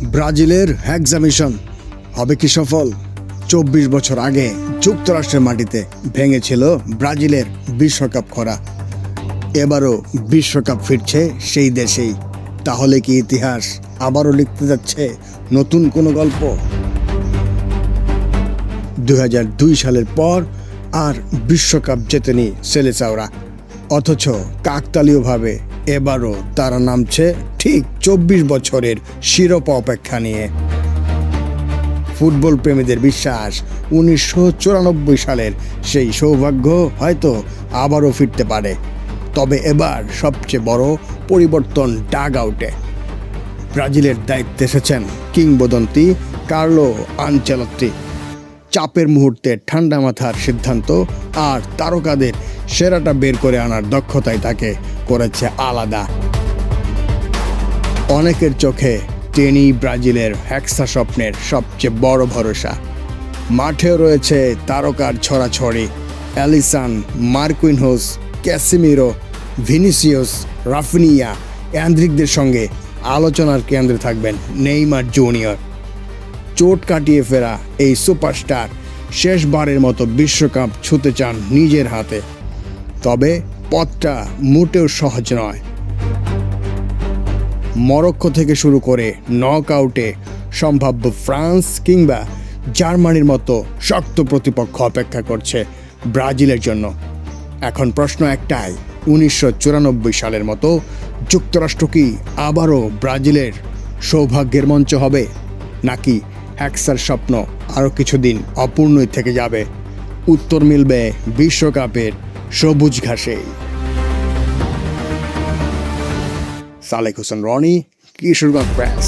ব্রাজিলের হেক্সা মিশন হবে কি সফল? ২৪ বছর আগে যুক্তরাষ্ট্রের মাটিতে ভেঙেছিল ব্রাজিলের বিশ্বকাপ খরা। এবারও বিশ্বকাপ ফিরছে সেই দেশেই। তাহলে কি ইতিহাস আবারও লিখতে যাচ্ছে নতুন কোনো গল্প? ২০০২ সালের পর আর বিশ্বকাপ জেতেনি সেলেসাওরা, অথচ কাকতালীয়ভাবে এবারও তারা নামছে ঠিক ২৪ বছরের শিরোপা অপেক্ষা নিয়ে। ফুটবল প্রেমীদের বিশ্বাস ১৯৯৪ সালের সেই সৌভাগ্য হয়তো আবারও ফিরতে পারে। তবে এবার সবচেয়ে বড় পরিবর্তন ডাগ আউটে। ব্রাজিলের দায়িত্বে এসেছেন কিংবদন্তি কার্লো আনচেলত্তি। চাপের মুহূর্তে ঠান্ডা মাথার সিদ্ধান্ত আর তারকাদের সেরাটা বের করে আনার দক্ষতাই তাকে করেছে আলাদা। অনেকের চোখে তিনি ব্রাজিলের হেক্সা স্বপ্নের সবচেয়ে বড় ভরসা। মাঠেও রয়েছে তারকার ছড়াছড়ি। Alisson, Marquinhos, Casemiro, Vinicius, Raphinha, অ্যান্ড্রিকদের সঙ্গে আলোচনার কেন্দ্রে থাকবেন নেইমার জুনিয়র। চোট কাটিয়ে ফেরা এই সুপারস্টার শেষবারের মতো বিশ্বকাপ ছুঁতে চান নিজের হাতে। তবে পথটা মোটেও সহজ নয়। মরক্কো থেকে শুরু করে নক আউটে সম্ভাব্য ফ্রান্স কিংবা জার্মানির মতো শক্ত প্রতিপক্ষ অপেক্ষা করছে ব্রাজিলের জন্য। এখন প্রশ্ন একটাই, ১৯৯৪ সালের মতো যুক্তরাষ্ট্র কি আবারও ব্রাজিলের সৌভাগ্যের মঞ্চ হবে, নাকি হেক্সার স্বপ্ন আরও কিছুদিন অপূর্ণই থেকে যাবে? উত্তর মিলবে বিশ্বকাপের সবুজ ঘাসেই। সালেক হোসেন রনি, কিশোরগঞ্জ প্রেস।